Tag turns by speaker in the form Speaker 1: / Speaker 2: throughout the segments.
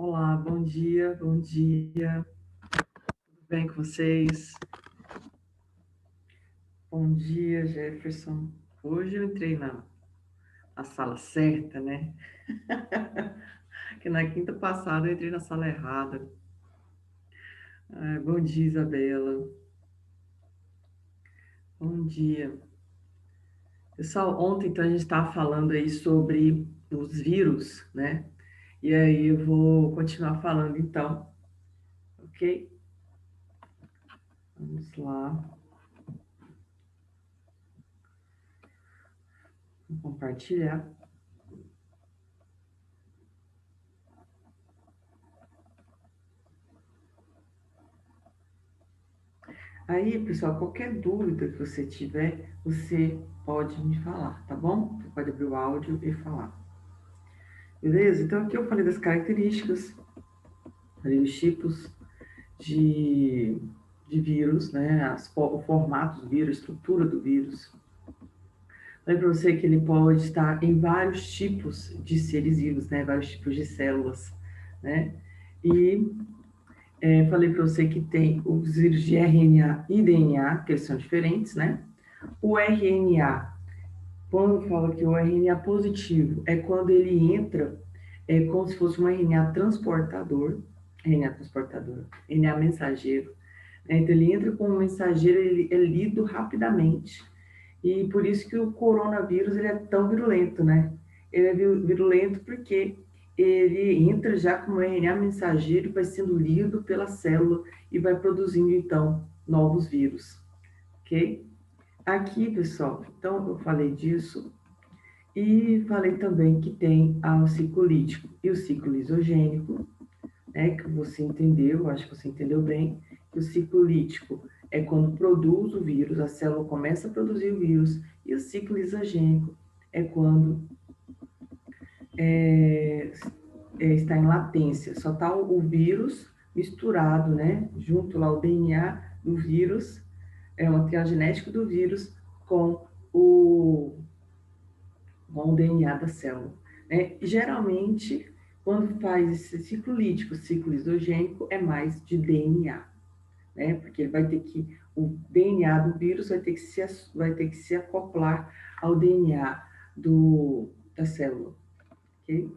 Speaker 1: Olá, bom dia, bom dia. Tudo bem com vocês? Bom dia, Jefferson. Hoje eu entrei na sala certa, né? Que na quinta passada eu entrei na sala errada. Bom dia, Isabela. Bom dia. Pessoal, ontem então a gente estava falando aí sobre os vírus, né? E aí eu vou continuar falando então, ok? Vamos lá. Vou compartilhar. Aí, pessoal, qualquer dúvida que você tiver, você pode me falar, tá bom? Você pode abrir o áudio e falar. Beleza? Então, aqui eu falei das características, falei dos tipos de, de vírus, né? O formato do vírus, a estrutura do vírus. Falei para você que ele pode estar em vários tipos de seres vivos, né? Vários tipos de células, né? E falei para você que tem os vírus de RNA e DNA, que eles são diferentes, né? O RNA, quando fala que o RNA positivo, é quando ele entra como se fosse um RNA transportador, RNA mensageiro. Né? Então, ele entra como mensageiro, ele é lido rapidamente. E por isso que o coronavírus ele é tão virulento, né? Ele é virulento porque ele entra já como RNA mensageiro, vai sendo lido pela célula e vai produzindo, então, novos vírus, ok? Aqui, pessoal, então eu falei disso e falei também que tem o ciclo lítico e o ciclo lisogênico, né, que você entendeu, acho que você entendeu bem, que o ciclo lítico é quando produz o vírus, a célula começa a produzir o vírus, e o ciclo lisogênico é quando está em latência, só está o vírus misturado, né, junto lá o DNA do vírus, o material genético do vírus com o DNA da célula. Né? Geralmente, quando faz esse ciclo lítico, ciclo lisogênico, é mais de DNA, né? Porque ele vai ter que, o DNA do vírus vai ter que se acoplar ao DNA da célula, ok?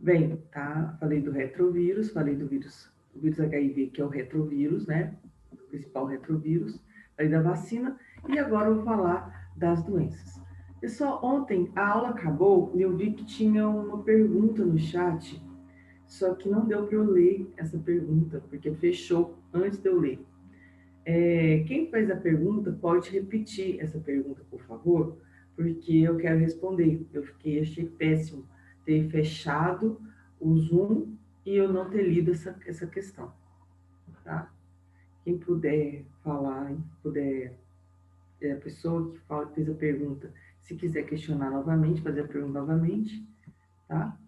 Speaker 1: Bem, tá? Falei do retrovírus, falei do vírus HIV, que é o retrovírus, né? O principal retrovírus. Falei da vacina e agora eu vou falar das doenças. Pessoal, ontem a aula acabou e eu vi que tinha uma pergunta no chat, só que não deu para eu ler essa pergunta, porque fechou antes de eu ler. Quem fez a pergunta pode repetir essa pergunta, por favor, porque eu quero responder. Achei péssimo ter fechado o Zoom e eu não ter lido essa questão, tá? Quem puder falar, a pessoa que fez a pergunta, se quiser questionar novamente, fazer a pergunta novamente, tá?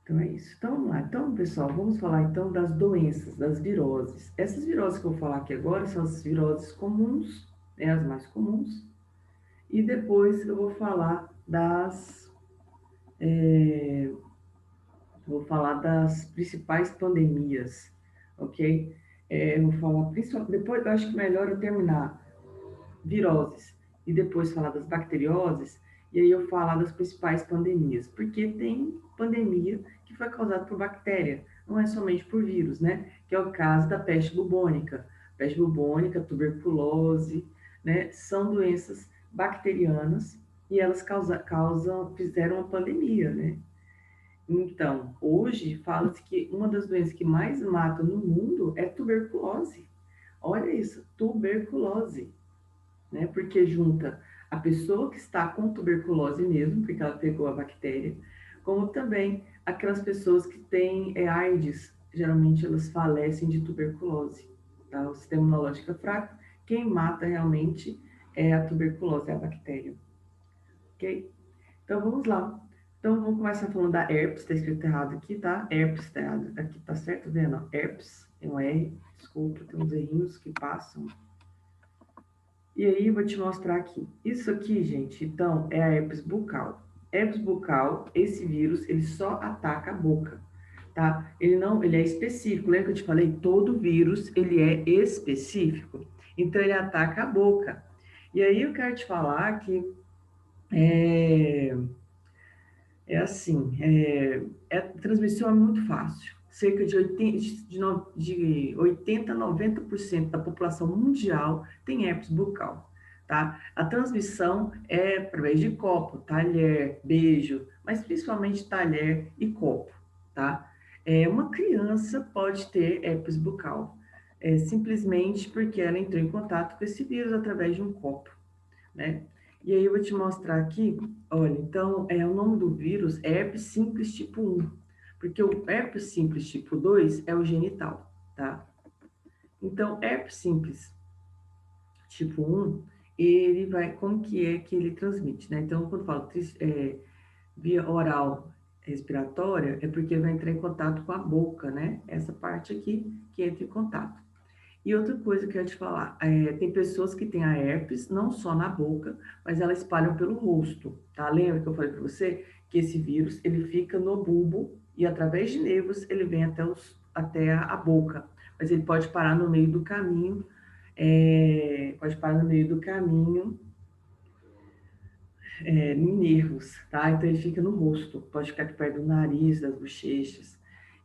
Speaker 1: Então é isso. Então vamos lá. Então, pessoal, vamos falar então das doenças, das viroses. Essas viroses que eu vou falar aqui agora são as viroses comuns, né, as mais comuns. E depois eu vou falar das principais pandemias, ok? Eu vou falar principalmente, depois eu acho que melhor eu terminar viroses e depois falar das bacterioses, e aí eu falar das principais pandemias, porque tem pandemia que foi causada por bactéria, não é somente por vírus, né? Que é o caso da peste bubônica, tuberculose, né? São doenças bacterianas e elas fizeram uma pandemia, né? Então, hoje fala-se que uma das doenças que mais mata no mundo é tuberculose. Olha isso, tuberculose, né? Porque junta a pessoa que está com tuberculose mesmo, porque ela pegou a bactéria, como também aquelas pessoas que têm AIDS, geralmente elas falecem de tuberculose, tá? O sistema imunológico é fraco, quem mata realmente é a tuberculose, é a bactéria, ok? Então vamos lá. Então vamos começar falando da herpes, está escrito errado aqui, tá? Herpes tá errado, aqui tá certo, vendo? Herpes, tem um R, desculpa, tem uns errinhos que passam. E aí, vou te mostrar aqui. Isso aqui, gente, então, é a herpes bucal. Herpes bucal, esse vírus, ele só ataca a boca, tá? Ele é específico. Lembra que eu te falei? Todo vírus, ele é específico. Então, ele ataca a boca. E aí, eu quero te falar que é, a transmissão é muito fácil. Cerca de 80 a 90% da população mundial tem herpes bucal, tá? A transmissão é através de copo, talher, beijo, mas principalmente talher e copo, tá? Uma criança pode ter herpes bucal, simplesmente porque ela entrou em contato com esse vírus através de um copo, né? E aí eu vou te mostrar aqui, olha, então, o nome do vírus é herpes simples tipo 1, porque o herpes simples tipo 2 é o genital, tá? Então, herpes simples tipo 1, ele vai, como que ele transmite, né? Então, quando eu falo via oral respiratória, é porque ele vai entrar em contato com a boca, né? Essa parte aqui que entra em contato. E outra coisa que eu ia te falar, tem pessoas que têm a herpes não só na boca, mas elas espalham pelo rosto, tá? Lembra que eu falei para você que esse vírus, ele fica no bulbo e através de nervos ele vem até a boca, mas ele pode parar no meio do caminho, em nervos, tá? Então ele fica no rosto, pode ficar aqui perto do nariz, das bochechas.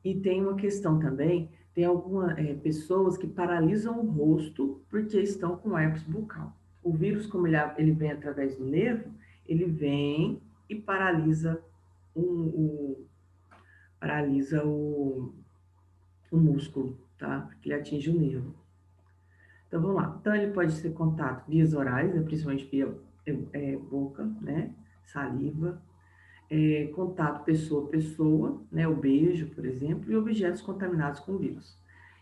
Speaker 1: E tem uma questão também, tem algumas pessoas que paralisam o rosto porque estão com herpes bucal. O vírus, como ele vem através do nervo, ele vem e o, paralisa o músculo, tá? Porque ele atinge o nervo. Então vamos lá. Então ele pode ser contato vias orais, né? Principalmente via boca, né? Saliva, contato pessoa a pessoa, né, o beijo, por exemplo, e objetos contaminados com vírus.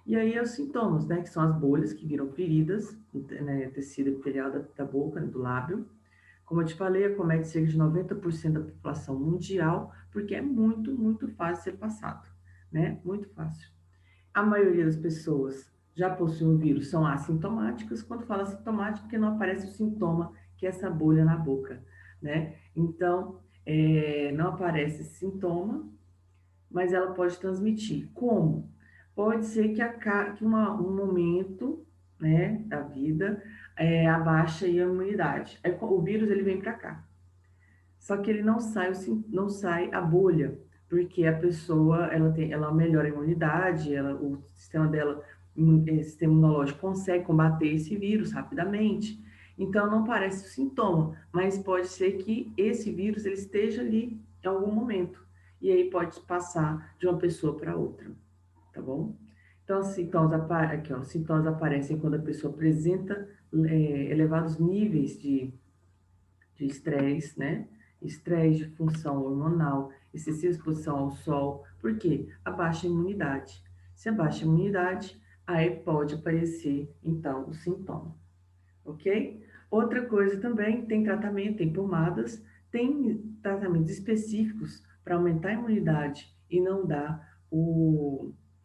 Speaker 1: E aí os sintomas, né, que são as bolhas que viram feridas, né, tecido epitelial da boca, né, do lábio. Como eu te falei, acomete cerca de 90% da população mundial, porque é muito, muito fácil ser passado, né, muito fácil. A maioria das pessoas já possuem o vírus, são assintomáticas. Quando fala assintomático, porque não aparece o sintoma, que é essa bolha na boca, né? Então, não aparece esse sintoma, mas ela pode transmitir. Como? Pode ser que um momento, né, da vida abaixa a imunidade. O vírus ele vem para cá. Só que ele não sai a bolha, porque a pessoa ela melhora a imunidade, o sistema dela, o sistema imunológico consegue combater esse vírus rapidamente. Então não parece o sintoma, mas pode ser que esse vírus ele esteja ali em algum momento e aí pode passar de uma pessoa para outra, tá bom? Então, os sintomas aparecem quando a pessoa apresenta elevados níveis de estresse, né? Estresse de função hormonal, excessiva exposição ao sol. Por quê? A baixa imunidade. Se abaixa a imunidade, aí pode aparecer, então, o sintoma, ok? Outra coisa também, tem tratamento, tem pomadas, tem tratamentos específicos para aumentar a imunidade e não dar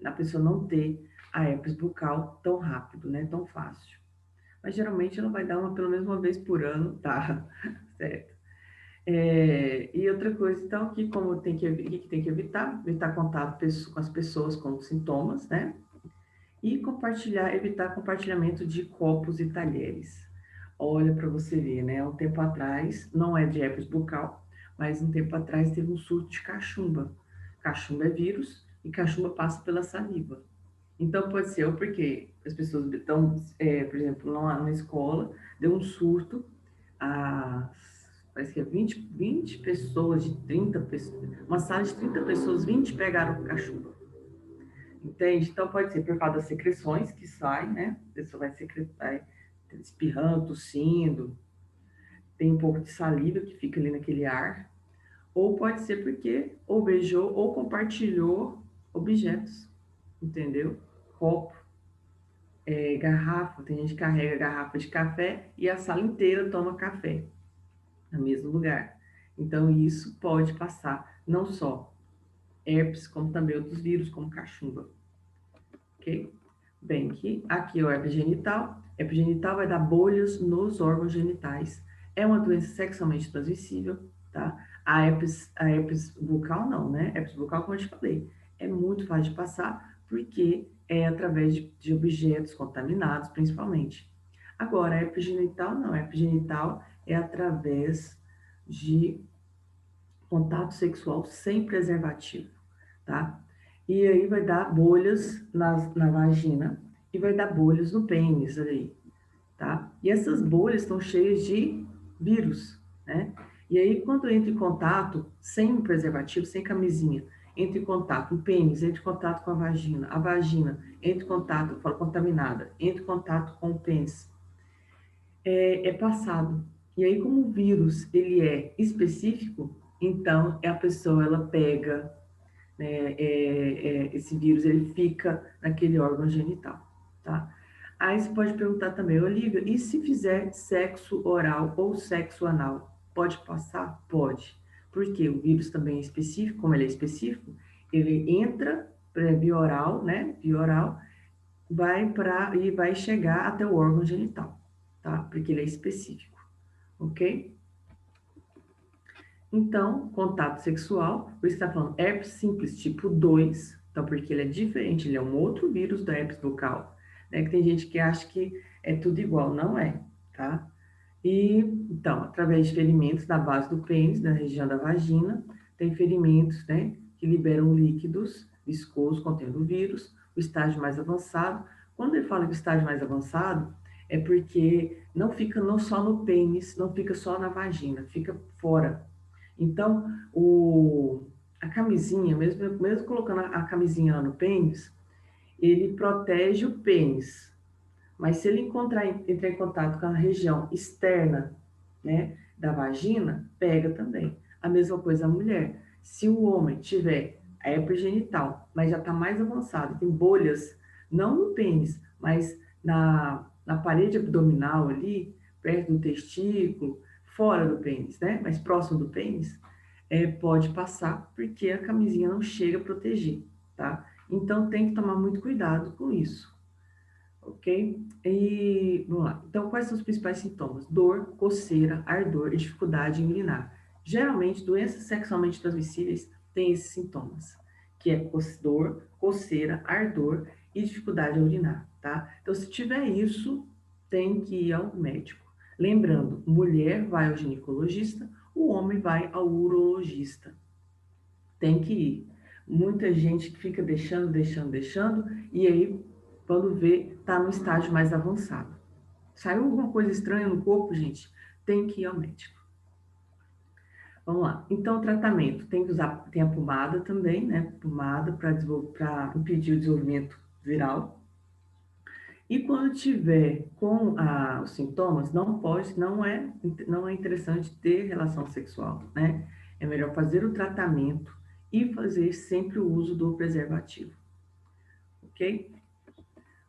Speaker 1: a pessoa não ter a herpes bucal tão rápido, né? Tão fácil. Mas geralmente ela vai dar pelo menos uma vez por ano, tá? Certo? E outra coisa, então, que tem que evitar? Evitar contato com as pessoas com sintomas, né? E evitar compartilhamento de copos e talheres. Olha para você ver, né? Um tempo atrás, não é de herpes bucal, mas um tempo atrás teve um surto de cachumba. Cachumba é vírus e cachumba passa pela saliva. Então pode ser ou porque as pessoas estão, por exemplo, lá na escola, deu um surto, a, parece que é 20 pessoas, de 30 pessoas, uma sala de 30 pessoas, 20 pegaram cachumba. Entende? Então pode ser por causa das secreções que saem, né? A pessoa vai espirrando, tossindo, tem um pouco de saliva que fica ali naquele ar. Ou pode ser porque ou beijou ou compartilhou objetos, entendeu? Copo, garrafa, tem gente que carrega garrafa de café e a sala inteira toma café no mesmo lugar. Então, isso pode passar não só herpes, como também outros vírus, como cachumba, ok? Bem, aqui é o herpes genital. Herpes genital vai dar bolhas nos órgãos genitais. É uma doença sexualmente transmissível, tá? A herpes bucal não, né? Herpes bucal, como eu te falei, é muito fácil de passar porque é através de objetos contaminados, principalmente. Agora, a herpes genital não. A herpes genital é através de contato sexual sem preservativo, tá? E aí vai dar bolhas na vagina e vai dar bolhas no pênis ali, tá? E essas bolhas estão cheias de vírus, né? E aí, quando entra em contato, sem preservativo, sem camisinha, entra em contato, o pênis entra em contato com a vagina entra em contato, eu falo contaminada, entra em contato com o pênis, é passado. E aí, como o vírus, ele é específico, então, a pessoa, ela pega, né, esse vírus, ele fica naquele órgão genital, tá? Aí você pode perguntar também, Olivia, e se fizer sexo oral ou sexo anal, pode passar? Pode. Porque o vírus também é específico, como ele é específico, ele entra via oral, né, via oral, e vai chegar até o órgão genital, tá? Porque ele é específico, ok? Então, contato sexual, você está falando herpes simples tipo 2, então porque ele é diferente, ele é um outro vírus da herpes bucal, né? Que tem gente que acha que é tudo igual, não é, tá? E, então, através de ferimentos na base do pênis, na região da vagina, tem ferimentos, né, que liberam líquidos viscosos contendo o vírus, o estágio mais avançado. Quando ele fala que o estágio mais avançado, é porque não fica só no pênis, não fica só na vagina, fica fora. Então, a camisinha, mesmo colocando a camisinha lá no pênis, ele protege o pênis. Mas se ele entrar em contato com a região externa, né, da vagina, pega também. A mesma coisa a mulher. Se o homem tiver a herpes genital, mas já está mais avançado, tem bolhas, não no pênis, mas na parede abdominal ali, perto do testículo, fora do pênis, né, mas próximo do pênis, pode passar, porque a camisinha não chega a proteger, tá? Então tem que tomar muito cuidado com isso. Ok? E vamos lá. Então, quais são os principais sintomas? Dor, coceira, ardor e dificuldade em urinar. Geralmente, doenças sexualmente transmissíveis têm esses sintomas, que é dor, coceira, ardor e dificuldade em urinar, tá? Então, se tiver isso, tem que ir ao médico. Lembrando, mulher vai ao ginecologista, o homem vai ao urologista. Tem que ir. Muita gente que fica deixando, e aí, quando vê, tá no estágio mais avançado. Saiu alguma coisa estranha no corpo, gente? Tem que ir ao médico. Vamos lá. Então, o tratamento tem que usar, tem a pomada também, né? Pomada para impedir o desenvolvimento viral. E quando tiver com os sintomas, não é interessante ter relação sexual, né? É melhor fazer o tratamento e fazer sempre o uso do preservativo, ok?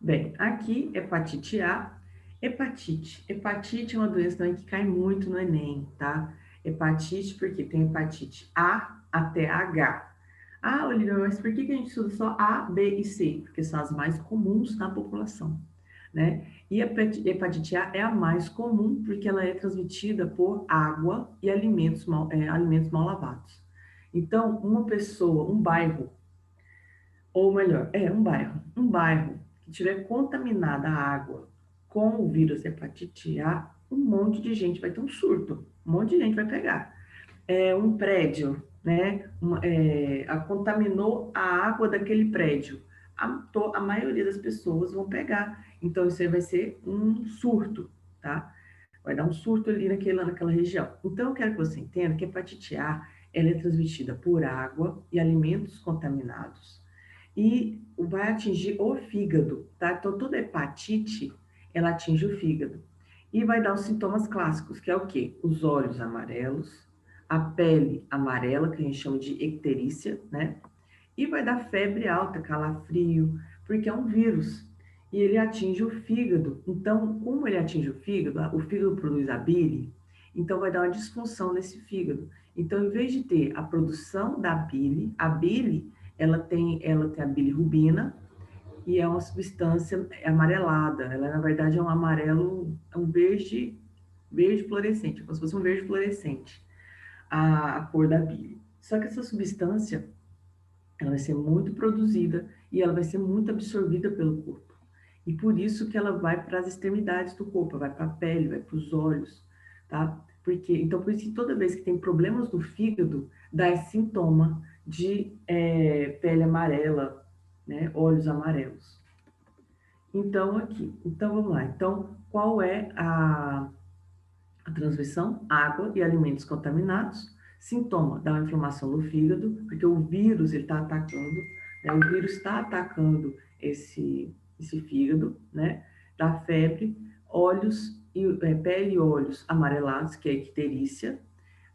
Speaker 1: Bem, aqui, hepatite A. Hepatite é uma doença também que cai muito no Enem, tá? Hepatite, porque tem hepatite A até H. Ah, Olivia, mas por que a gente usa só A, B e C? Porque são as mais comuns na população, né? E a hepatite A é a mais comum porque ela é transmitida por água e alimentos mal lavados. Então, uma pessoa, um bairro, ou melhor, um bairro que tiver contaminada a água com o vírus hepatite A, um monte de gente vai ter um surto, um monte de gente vai pegar. Um prédio, né, contaminou a água daquele prédio, a maioria das pessoas vão pegar. Então, isso aí vai ser um surto, tá? Vai dar um surto ali naquela região. Então, eu quero que você entenda que a hepatite A, ela é transmitida por água e alimentos contaminados e vai atingir o fígado, tá? Então, toda hepatite, ela atinge o fígado. E vai dar os sintomas clássicos, que é o quê? Os olhos amarelos, a pele amarela, que a gente chama de icterícia, né? E vai dar febre alta, calafrio, porque é um vírus. E ele atinge o fígado. Então, como ele atinge o fígado produz a bile, então vai dar uma disfunção nesse fígado. Então, em vez de ter a produção da bile, a bile, ela tem a bilirrubina, e é uma substância amarelada. Ela, na verdade, é um amarelo, é um verde fluorescente, como se fosse um verde fluorescente. a cor da bile. Só que essa substância, ela vai ser muito produzida e ela vai ser muito absorvida pelo corpo. E por isso que ela vai para as extremidades do corpo, vai para a pele, vai para os olhos, tá? Então, por isso que toda vez que tem problemas no fígado, dá esse sintoma de pele amarela, né? Olhos amarelos. Então vamos lá. Então, qual é a transmissão? Água e alimentos contaminados. Sintoma, dá uma inflamação no fígado, porque o vírus está atacando, né? O vírus está atacando esse fígado, né? Dá febre, olhos pele e olhos amarelados, que é a icterícia,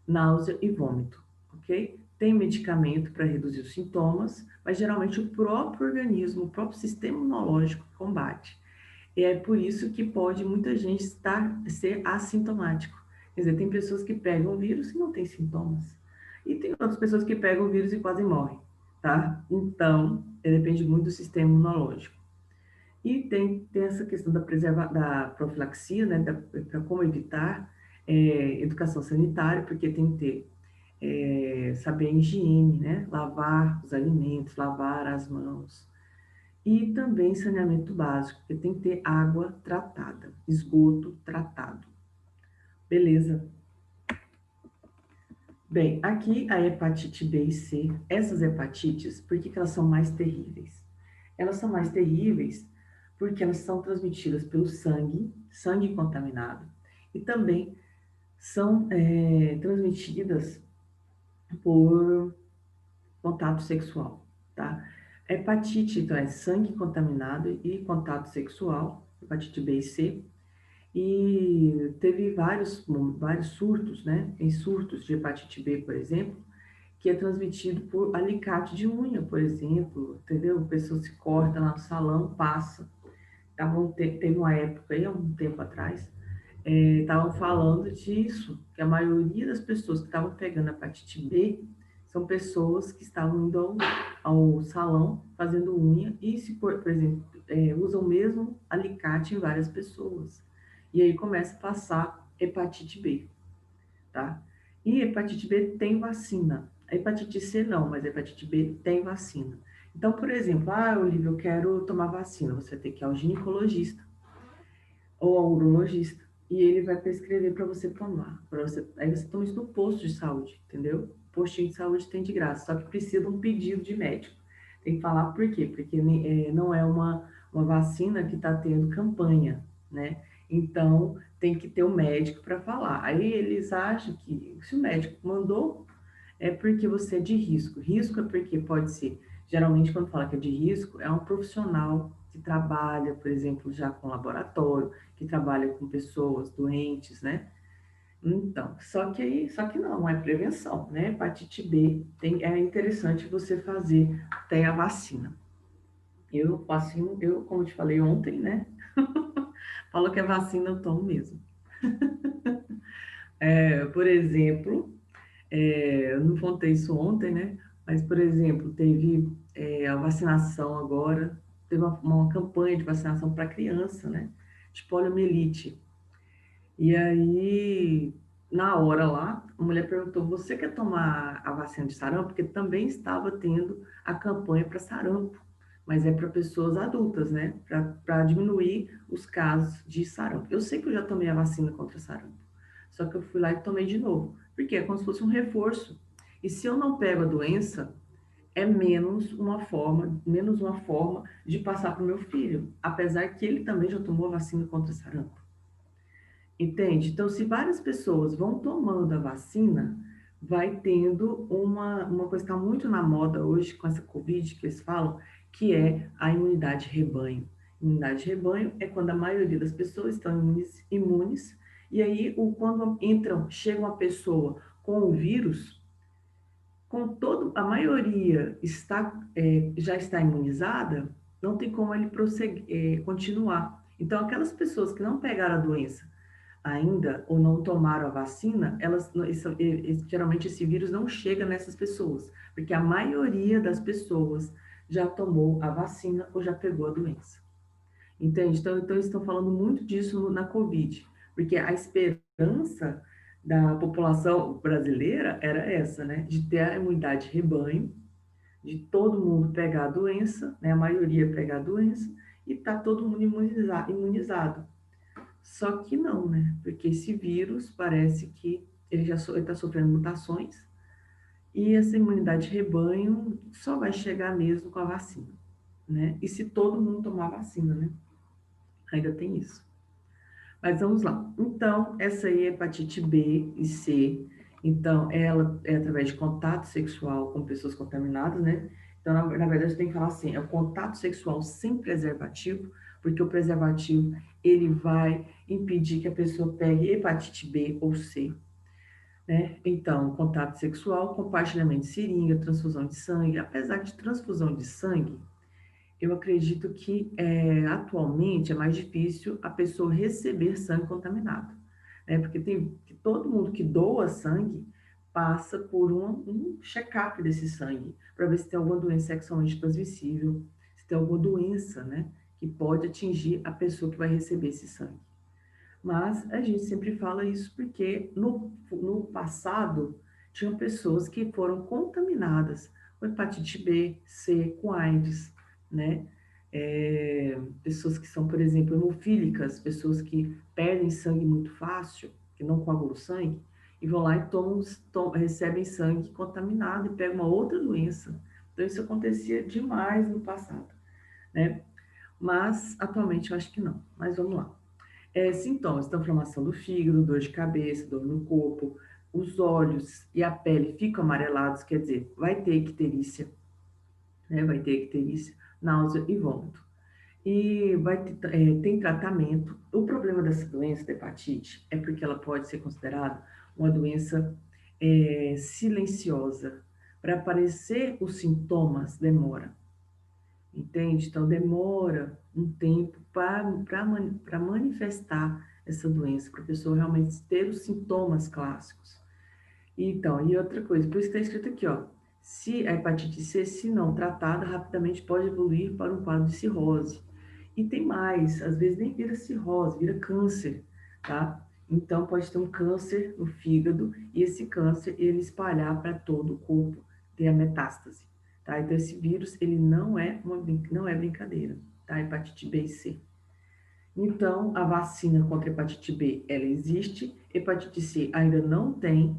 Speaker 1: náusea e vômito, ok? Tem medicamento para reduzir os sintomas, mas geralmente o próprio organismo, o próprio sistema imunológico combate. E é por isso que pode muita gente ser assintomático. Quer dizer, tem pessoas que pegam o vírus e não têm sintomas. E tem outras pessoas que pegam o vírus e quase morrem, tá? Então, depende muito do sistema imunológico. E tem essa questão da profilaxia, né? Para como evitar educação sanitária, porque tem que ter saber a higiene, né? Lavar os alimentos, lavar as mãos. E também saneamento básico, porque tem que ter água tratada, esgoto tratado. Beleza? Bem, aqui a hepatite B e C, essas hepatites, por que elas são mais terríveis? Elas são mais terríveis porque elas são transmitidas pelo sangue contaminado, e também são transmitidas por contato sexual, tá? A hepatite, então, é sangue contaminado e contato sexual, hepatite B e C, e teve vários surtos, né? Tem surtos de hepatite B, por exemplo, que é transmitido por alicate de unha, por exemplo, entendeu? A pessoa se corta lá no salão, passa. Teve uma época aí, há um tempo atrás, estavam falando disso, que a maioria das pessoas que estavam pegando hepatite B são pessoas que estavam indo ao salão fazendo unha e, se por exemplo, usam o mesmo alicate em várias pessoas. E aí começa a passar hepatite B, tá? E hepatite B tem vacina. A hepatite C não, mas a hepatite B tem vacina. Então, por exemplo, Olivia, eu quero tomar vacina. Você tem que ir ao ginecologista ou ao urologista e ele vai prescrever para você tomar. Aí você toma isso no posto de saúde, entendeu? Postinho de saúde tem de graça, só que precisa de um pedido de médico. Tem que falar por quê? Porque não é uma vacina que está tendo campanha, né? Então, tem que ter um médico para falar. Aí eles acham que se o médico mandou, é porque você é de risco. Risco é porque pode ser, geralmente quando fala que é de risco, é um profissional que trabalha, por exemplo, já com laboratório, que trabalha com pessoas doentes, né? Então, só que não é prevenção, né? Hepatite B é interessante você fazer até a vacina. Como eu te falei ontem, né? Falou que a vacina eu tomo mesmo. Por exemplo, eu não contei isso ontem, né? Mas, por exemplo, teve a vacinação agora, teve uma campanha de vacinação para criança, né? De poliomielite. E aí, na hora lá, a mulher perguntou: você quer tomar a vacina de sarampo? Porque também estava tendo a campanha para sarampo, mas é para pessoas adultas, né? Para diminuir os casos de sarampo. Eu sei que eu já tomei a vacina contra sarampo, só que eu fui lá e tomei de novo, porque é como se fosse um reforço. E se eu não pego a doença, é menos uma forma de passar para o meu filho, apesar que ele também já tomou a vacina contra sarampo. Entende? Então, se várias pessoas vão tomando a vacina, vai tendo uma coisa que está muito na moda hoje com essa Covid que eles falam, que é a imunidade rebanho. Imunidade rebanho é quando a maioria das pessoas estão imunes e aí quando chega uma pessoa com o vírus, a maioria já está imunizada, não tem como ele continuar. Então, aquelas pessoas que não pegaram a doença ainda ou não tomaram a vacina, geralmente esse vírus não chega nessas pessoas, porque a maioria das pessoas já tomou a vacina ou já pegou a doença. Entende? Então eles estão falando muito disso na Covid, porque a esperança da população brasileira era essa, né? De ter a imunidade de rebanho, de todo mundo pegar a doença, né? A maioria pegar a doença, e tá todo mundo imunizado. Só que não, né? Porque esse vírus parece que ele já está sofrendo mutações, e essa imunidade de rebanho só vai chegar mesmo com a vacina, né? E se todo mundo tomar vacina, né? Ainda tem isso. Mas vamos lá. Então, essa aí é hepatite B e C. Então, ela é através de contato sexual com pessoas contaminadas, né? Então, na verdade, tem que falar assim, é o contato sexual sem preservativo, porque o preservativo, ele vai impedir que a pessoa pegue hepatite B ou C, né? Então, contato sexual, compartilhamento de seringa, transfusão de sangue. Apesar de transfusão de sangue, eu acredito que atualmente é mais difícil a pessoa receber sangue contaminado, né? Porque tem que todo mundo que doa sangue passa por um check-up desse sangue para ver se tem alguma doença sexualmente transmissível, se tem alguma doença, né, que pode atingir a pessoa que vai receber esse sangue. Mas a gente sempre fala isso porque no passado tinham pessoas que foram contaminadas com hepatite B, C, com AIDS, né? Pessoas que são, por exemplo, hemofílicas, pessoas que perdem sangue muito fácil, que não coagulam sangue, e vão lá e recebem sangue contaminado e pegam uma outra doença. Então, isso acontecia demais no passado, né? Mas, atualmente, eu acho que não. Mas vamos lá. Sintomas da inflamação do fígado, dor de cabeça, dor no corpo, os olhos e a pele ficam amarelados, quer dizer, vai ter icterícia, né? Vai ter icterícia, náusea e vômito. E tem tratamento. O problema dessa doença, da hepatite, é porque ela pode ser considerada uma doença silenciosa. Para aparecer os sintomas, demora. Entende? Então, demora um tempo para manifestar essa doença, para a pessoa realmente ter os sintomas clássicos. Então, e outra coisa, por isso está escrito aqui, ó, se a hepatite C, se não tratada, rapidamente pode evoluir para um quadro de cirrose. E tem mais, às vezes nem vira cirrose, vira câncer, tá? Então, pode ter um câncer no fígado e esse câncer ele espalhar para todo o corpo, ter a metástase, tá? Então, esse vírus, ele não é brincadeira, tá? Hepatite B e C. Então, a vacina contra a hepatite B, ela existe, hepatite C ainda não tem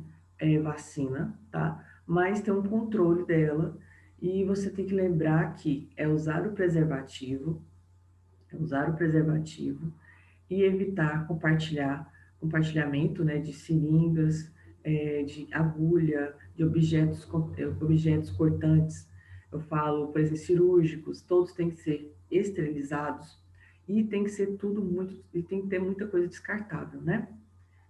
Speaker 1: vacina, tá? Mas tem um controle dela e você tem que lembrar que é usar o preservativo, e evitar compartilhamento, né, de seringas, de agulha, de objetos cortantes. Eu falo, por exemplo, cirúrgicos, todos têm que ser esterilizados e tem que ser tudo muito, e tem que ter muita coisa descartável, né?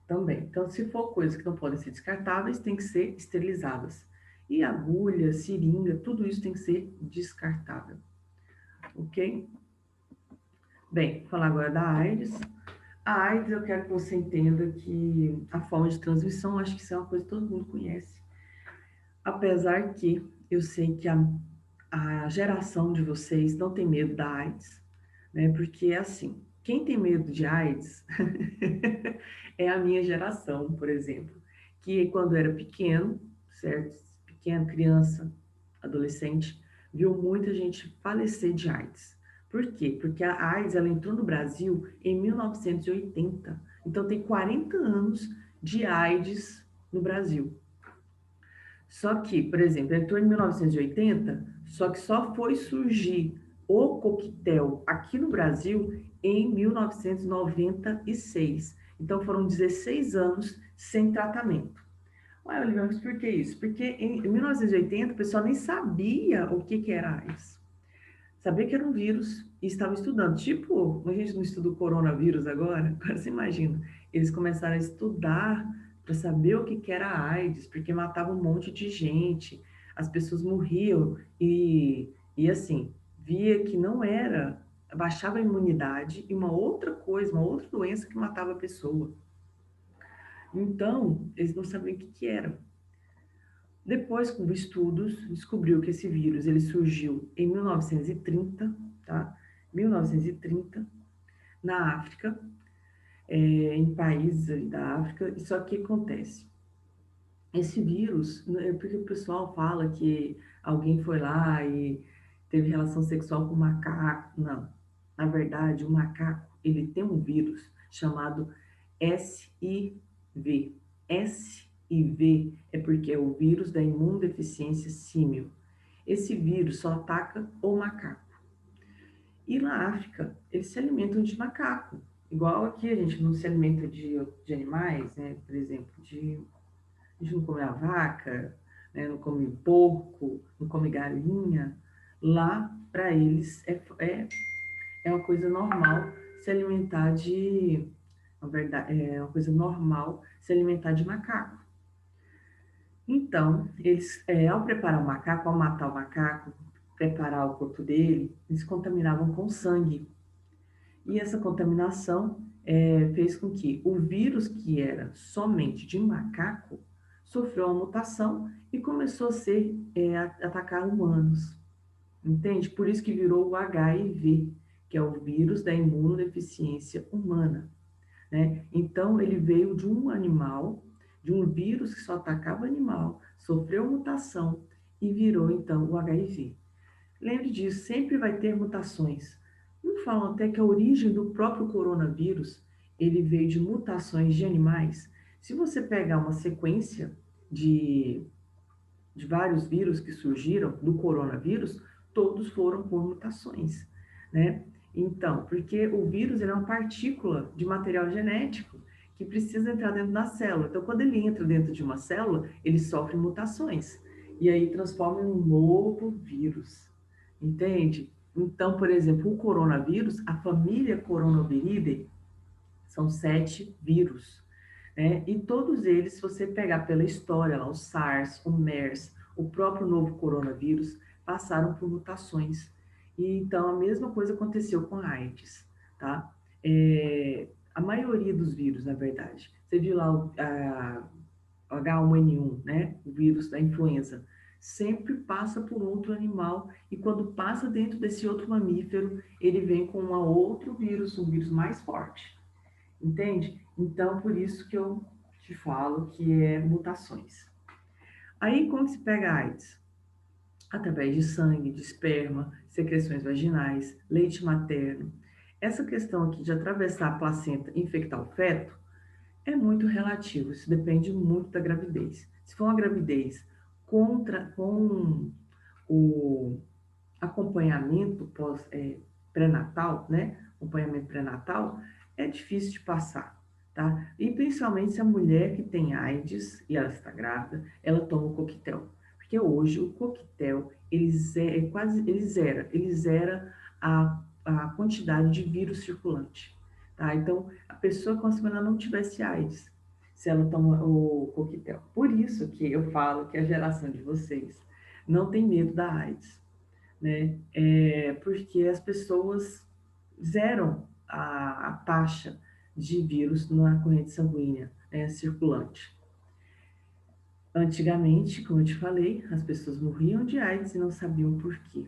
Speaker 1: Também. Então, se for coisas que não podem ser descartáveis, tem que ser esterilizadas. E agulha, seringa, tudo isso tem que ser descartável, ok? Bem, vou falar agora da AIDS. A AIDS, eu quero que você entenda que a forma de transmissão, acho que isso é uma coisa que todo mundo conhece. Apesar que eu sei que a geração de vocês não tem medo da AIDS, né? Porque é assim, quem tem medo de AIDS é a minha geração, por exemplo, que quando era pequeno, certo? Pequeno, criança, adolescente, viu muita gente falecer de AIDS. Por quê? Porque a AIDS ela entrou no Brasil em 1980. Então tem 40 anos de AIDS no Brasil. Só que, por exemplo, entrou em 1980, só que só foi surgir o coquetel aqui no Brasil em 1996. Então foram 16 anos sem tratamento. Ué, Olivia, mas por que isso? Porque em 1980 o pessoal nem sabia o que era AIDS. Sabia que era um vírus e estava estudando. Tipo, a gente não estuda o coronavírus agora? Agora você imagina. Eles começaram a estudar para saber o que era a AIDS, porque matava um monte de gente, as pessoas morriam e assim, via que não era, baixava a imunidade e uma outra coisa, uma outra doença que matava a pessoa. Então, eles não sabiam o que era. Depois, com estudos, descobriu que esse vírus ele surgiu em 1930, tá? 1930, na África, em países ali da África. E só que acontece, esse vírus, é porque o pessoal fala que alguém foi lá e teve relação sexual com o macaco. Não. Na verdade, o macaco, ele tem um vírus chamado SIV. SIV é porque é o vírus da imunodeficiência símil. Esse vírus só ataca o macaco. E na África, eles se alimentam de macaco. Igual aqui a gente não se alimenta de animais, né? Por exemplo, a gente não come a vaca, né? Não come porco, não come galinha. Lá, para eles, é uma coisa normal se alimentar de. Na verdade, é uma coisa normal se alimentar de macaco. Então, eles, ao preparar o macaco, ao matar o macaco, preparar o corpo dele, eles contaminavam com sangue. E essa contaminação fez com que o vírus, que era somente de macaco, sofreu uma mutação e começou a atacar humanos. Entende? Por isso que virou o HIV, que é o vírus da imunodeficiência humana. Né? Então, ele veio de um animal, de um vírus que só atacava animal, sofreu mutação e virou, então, o HIV. Lembre disso, sempre vai ter mutações. Não falam até que a origem do próprio coronavírus, ele veio de mutações de animais. Se você pegar uma sequência de, de vários vírus que surgiram do coronavírus, todos foram por mutações, né? Então, porque o vírus é uma partícula de material genético que precisa entrar dentro da célula. Então, quando ele entra dentro de uma célula, ele sofre mutações. E aí transforma em um novo vírus. Entende? Então, por exemplo, o coronavírus, a família Coronaviridae, são 7 vírus, né? E todos eles, se você pegar pela história, lá, o SARS, o MERS, o próprio novo coronavírus, passaram por mutações. E então a mesma coisa aconteceu com a AIDS, tá? A maioria dos vírus, na verdade, você viu lá o H1N1, né? O vírus da influenza, sempre passa por outro animal e quando passa dentro desse outro mamífero, ele vem com outro vírus, um vírus mais forte. Entende? Então, por isso que eu te falo que é mutações. Aí, como se pega a AIDS? Através de sangue, de esperma, secreções vaginais, leite materno. Essa questão aqui de atravessar a placenta e infectar o feto é muito relativo, isso depende muito da gravidez. Se for uma gravidez com o acompanhamento pré-natal, né? Acompanhamento pré-natal, é difícil de passar, tá? E principalmente se a mulher que tem AIDS e ela está grávida, ela toma o coquetel. Porque hoje o coquetel, ele zera a quantidade de vírus circulante, tá? Então, a pessoa como se ela não tivesse AIDS, se ela toma o coquetel. Por isso que eu falo que a geração de vocês não tem medo da AIDS, né? Porque as pessoas zeram a taxa de vírus na corrente sanguínea, né, circulante. Antigamente, como eu te falei, as pessoas morriam de AIDS e não sabiam por quê.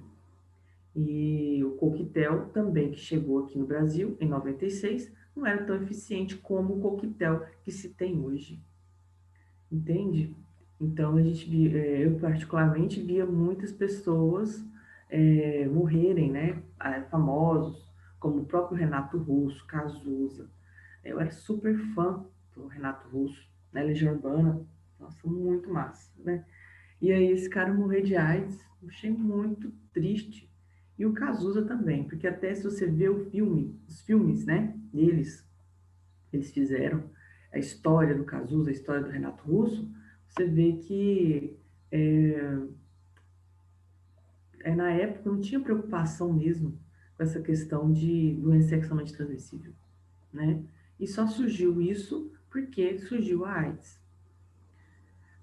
Speaker 1: E o coquetel também, que chegou aqui no Brasil em 96, não era tão eficiente como o coquetel que se tem hoje. Entende? Então, eu particularmente via muitas pessoas morrerem, né? Famosos, como o próprio Renato Russo, Cazuza. Eu era super fã do Renato Russo, né? Legião Urbana, nossa, muito massa, né? E aí esse cara morrer de AIDS, eu achei muito triste. E o Cazuza também, porque até se você vê os filmes, né, eles fizeram a história do Cazuza, a história do Renato Russo, você vê que na época não tinha preocupação mesmo com essa questão de doença sexualmente transmissível, né? E só surgiu isso porque surgiu a AIDS.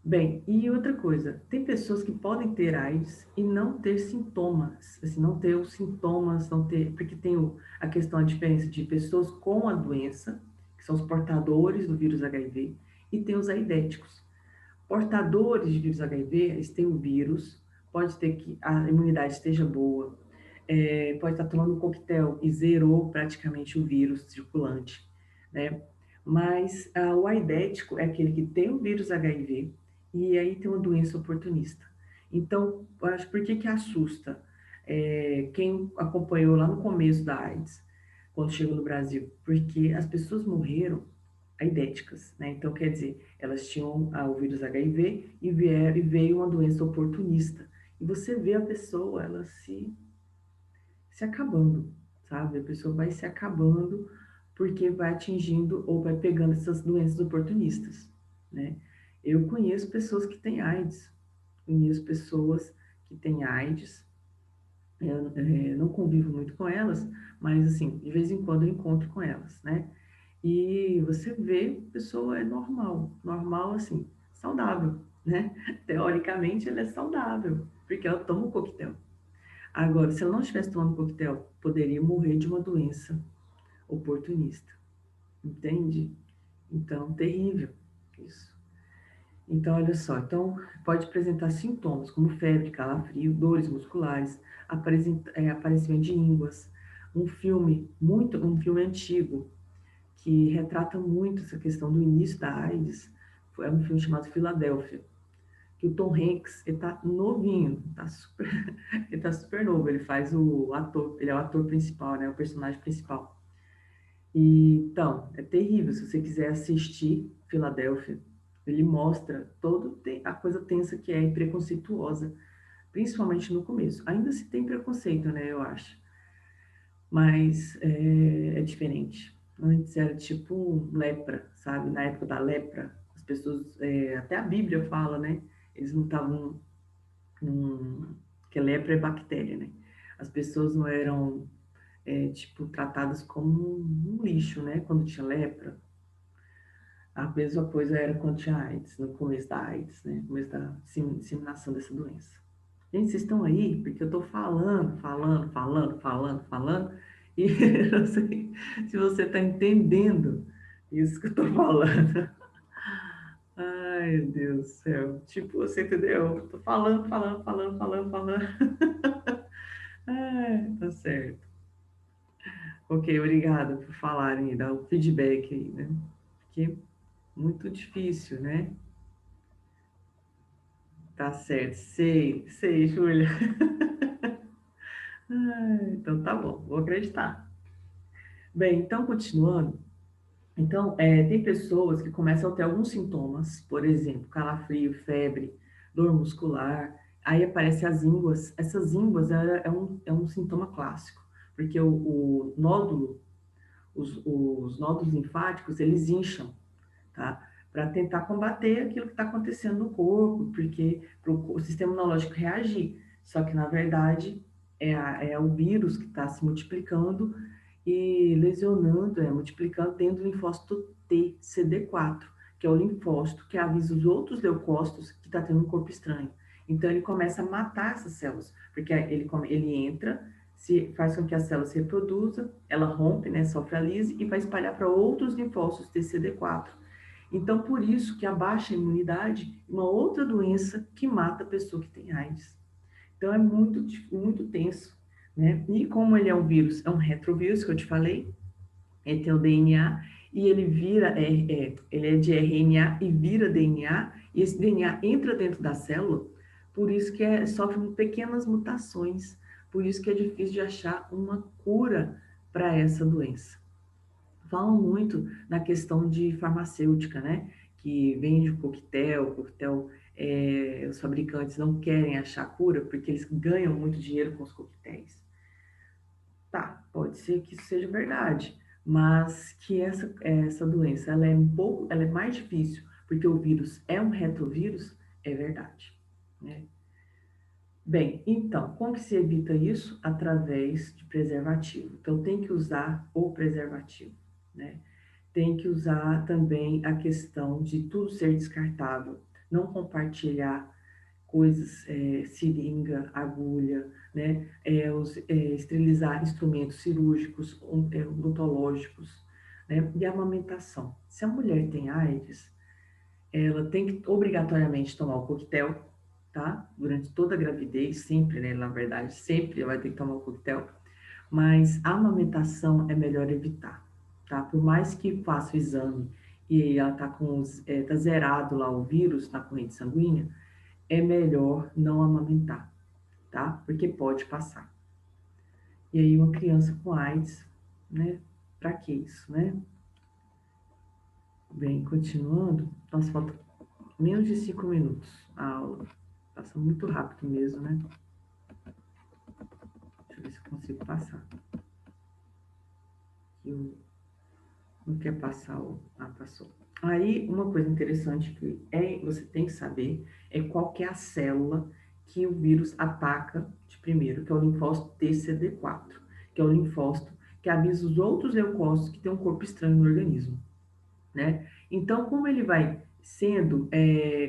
Speaker 1: Bem, e outra coisa, tem pessoas que podem ter AIDS e não ter sintomas, assim, não ter os sintomas, não ter, porque tem a questão, a diferença de pessoas com a doença, que são os portadores do vírus HIV, e tem os aidéticos. Portadores de vírus HIV, eles têm o vírus, pode ter que a imunidade esteja boa, pode estar tomando um coquetel e zerou praticamente o vírus circulante. né? Mas o aidético é aquele que tem o vírus HIV e aí tem uma doença oportunista. Então, acho por que assusta? Quem acompanhou lá no começo da AIDS, quando chegou no Brasil, porque as pessoas morreram aidéticas, né? Então, quer dizer, elas tinham o vírus HIV e veio uma doença oportunista. E você vê a pessoa, ela se acabando, sabe? A pessoa vai se acabando porque vai atingindo ou vai pegando essas doenças oportunistas, né? Eu conheço pessoas que têm AIDS, conheço pessoas que têm AIDS, eu não convivo muito com elas, mas assim, de vez em quando eu encontro com elas, né? E você vê, a pessoa é normal, normal assim, saudável, né? Teoricamente ela é saudável, porque ela toma o coquetel. Agora, se ela não estivesse tomando coquetel, poderia morrer de uma doença oportunista, entende? Então, terrível isso. Então, olha só, então pode apresentar sintomas como febre, calafrio, dores musculares, aparecimento de ínguas. Um filme antigo que retrata muito essa questão do início da AIDS, é um filme chamado Filadélfia, que o Tom Hanks, ele tá novinho, tá super, ele tá super novo, ele faz o ator, ele é o ator principal, né, o personagem principal. E, então, é terrível, se você quiser assistir Filadélfia, ele mostra toda a coisa tensa que é e preconceituosa, principalmente no começo. Ainda se tem preconceito, né, eu acho, mas é diferente. Antes era tipo lepra, sabe? Na época da lepra, as pessoas, até a Bíblia fala, né? Eles não estavam que lepra é bactéria, né? As pessoas não eram, tipo, tratadas como um lixo, né? Quando tinha lepra. A mesma coisa era quando tinha AIDS, no começo da AIDS, né? No começo da disseminação dessa doença. Gente, vocês estão aí? Porque eu estou falando, e eu não sei se você está entendendo isso que eu estou falando. Ai, meu Deus do céu. Tipo, você entendeu? Eu tô falando. Ai, tá certo. Ok, obrigada por falarem, dar o feedback aí, né? Porque muito difícil, né? Tá certo, sei, Júlia. Ai, então tá bom, vou acreditar. Bem, então continuando. Então, tem pessoas que começam a ter alguns sintomas, por exemplo, calafrio, febre, dor muscular, aí aparecem as ínguas. Essas ínguas é um sintoma clássico, porque o nódulo, os nódulos linfáticos, eles incham, tá? Para tentar combater aquilo que está acontecendo no corpo, porque para o sistema imunológico reagir. Só que, na verdade, é o vírus que está se multiplicando e lesionando, multiplicando dentro do linfócito T, CD4, que é o linfócito que avisa os outros leucócitos que está tendo um corpo estranho. Então, ele começa a matar essas células, porque ele entra, faz com que a célula se reproduza, ela rompe, né, sofre a lise e vai espalhar para outros linfócitos TCD4. Então, por isso que a baixa imunidade é uma outra doença que mata a pessoa que tem AIDS. Então, é muito, muito tenso, né? E como ele é um vírus, é um retrovírus, que eu te falei, tem o DNA, e ele é de RNA e vira DNA, e esse DNA entra dentro da célula, por isso que sofre pequenas mutações, por isso que é difícil de achar uma cura para essa doença. Falam muito na questão de farmacêutica, né? Que vende coquetel, os fabricantes não querem achar cura porque eles ganham muito dinheiro com os coquetéis. Tá, pode ser que isso seja verdade, mas que essa doença ela é mais difícil porque o vírus é um retrovírus, é verdade, né? Bem, então, como que se evita isso? Através de preservativo. Então, tem que usar o preservativo, né? Tem que usar também a questão de tudo ser descartável, não compartilhar coisas, seringa, agulha, né? Esterilizar instrumentos cirúrgicos, odontológicos, né? E a amamentação. Se a mulher tem AIDS, ela tem que obrigatoriamente tomar o coquetel, tá? Durante toda a gravidez, sempre, né? Na verdade, sempre vai ter que tomar o coquetel, mas a amamentação é melhor evitar, tá? Por mais que faça o exame e ela tá zerado lá o vírus na corrente sanguínea, é melhor não amamentar, tá? Porque pode passar. E aí uma criança com AIDS, né? Pra que isso, né? Bem, continuando, nossa, falta menos de 5 minutos a aula. Passa muito rápido mesmo, né? Deixa eu ver se eu consigo passar. Eu não quer passar o... Ah, passou. Aí, uma coisa interessante você tem que saber é qual que é a célula que o vírus ataca de primeiro, que é o linfócito TCD4, que é o linfócito que avisa os outros leucócitos que tem um corpo estranho no organismo, né? Então, como ele vai sendo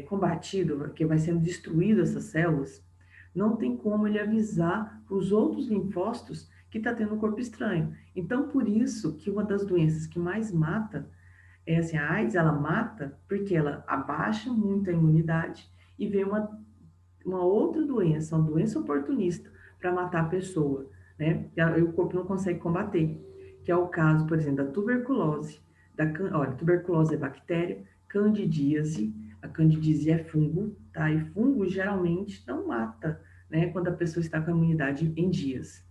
Speaker 1: combatido, que vai sendo destruído essas células, não tem como ele avisar os outros linfócitos que está tendo um corpo estranho. Então, por isso que uma das doenças que mais mata é assim, a AIDS, ela mata porque ela abaixa muito a imunidade e vem uma outra doença, uma doença oportunista para matar a pessoa, né? E o corpo não consegue combater, que é o caso, por exemplo, da tuberculose. Olha, tuberculose é bactéria, candidíase, a candidíase é fungo, tá? E fungo geralmente não mata, né? Quando a pessoa está com a imunidade em dias.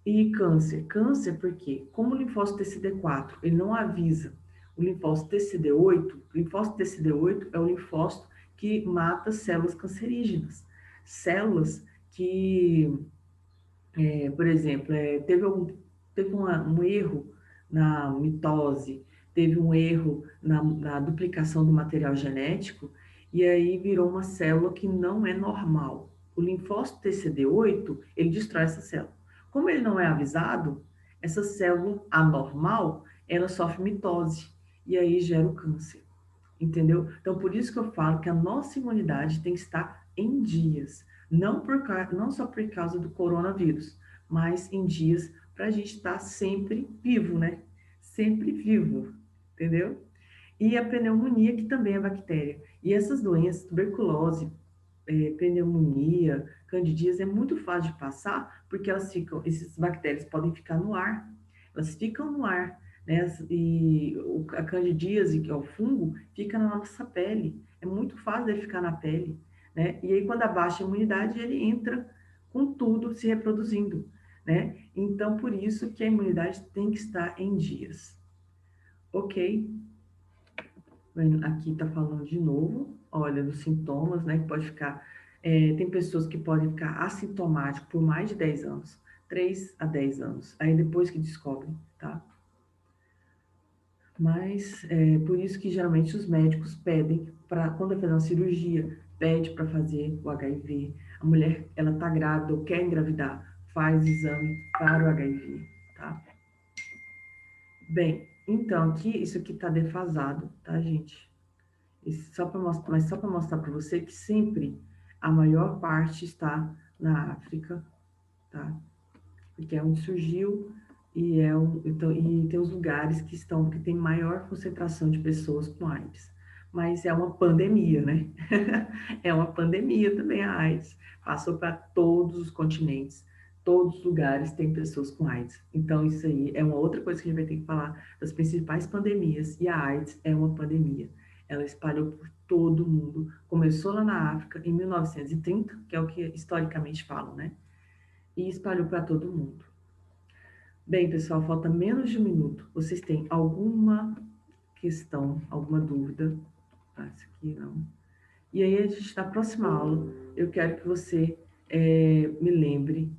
Speaker 1: E câncer. Câncer porque, como o linfócito TCD4, ele não avisa o linfócito TCD8, o linfócito TCD8 é o linfócito que mata células cancerígenas. Células que, por exemplo, teve um erro na mitose, teve um erro na duplicação do material genético, e aí virou uma célula que não é normal. O linfócito TCD8, ele destrói essa célula. Como ele não é avisado, essa célula anormal, ela sofre mitose, e aí gera o câncer, entendeu? Então, por isso que eu falo que a nossa imunidade tem que estar em dias, não só por causa do coronavírus, mas em dias para a gente estar sempre vivo, né? Sempre vivo, entendeu? E a pneumonia, que também é bactéria. E essas doenças, tuberculose, pneumonia, candidíase, é muito fácil de passar, porque essas bactérias podem ficar no ar, elas ficam no ar, né? E a candidíase, que é o fungo, fica na nossa pele. É muito fácil ele ficar na pele, né? E aí, quando abaixa a imunidade, ele entra com tudo se reproduzindo, né? Então, por isso que a imunidade tem que estar em dias. Ok? Aqui está falando de novo, olha, dos sintomas, né, que pode ficar, tem pessoas que podem ficar assintomáticos por mais de 10 anos, 3 a 10 anos, aí depois que descobrem, tá? Mas, por isso que geralmente os médicos pedem, quando vai fazer uma cirurgia, pede para fazer o HIV, a mulher, ela tá grávida ou quer engravidar, faz exame para o HIV, tá? Bem, então, isso aqui tá defasado, tá, gente? Mas só para mostrar para você que sempre a maior parte está na África, tá? Porque é onde surgiu então, e tem os lugares que tem maior concentração de pessoas com AIDS. Mas é uma pandemia, né? É uma pandemia também a AIDS. Passou para todos os continentes, todos os lugares tem pessoas com AIDS. Então, isso aí é uma outra coisa que a gente vai ter que falar das principais pandemias, e a AIDS é uma pandemia. Ela espalhou por todo mundo. Começou lá na África em 1930, que é o que historicamente falam, né? E espalhou para todo mundo. Bem, pessoal, falta menos de um minuto. Vocês têm alguma questão, alguma dúvida? Ah, isso aqui não. E aí, a gente, na próxima aula, eu quero que você me lembre.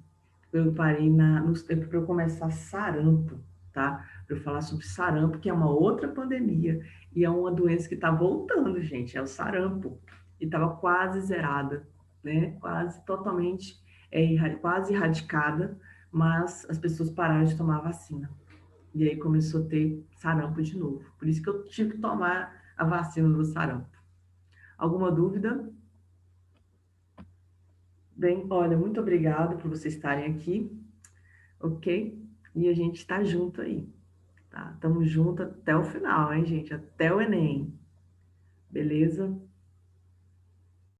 Speaker 1: Eu parei nos tempos para eu começar sarampo, tá? Para eu falar sobre sarampo, que é uma outra pandemia e é uma doença que está voltando, gente. É o sarampo. E estava quase zerada, né? Quase totalmente, quase erradicada, mas as pessoas pararam de tomar a vacina. E aí começou a ter sarampo de novo. Por isso que eu tive que tomar a vacina do sarampo. Alguma dúvida? Bem, olha, muito obrigada por vocês estarem aqui, ok? E a gente está junto aí, tá? Estamos juntos até o final, hein, gente? Até o Enem. Beleza?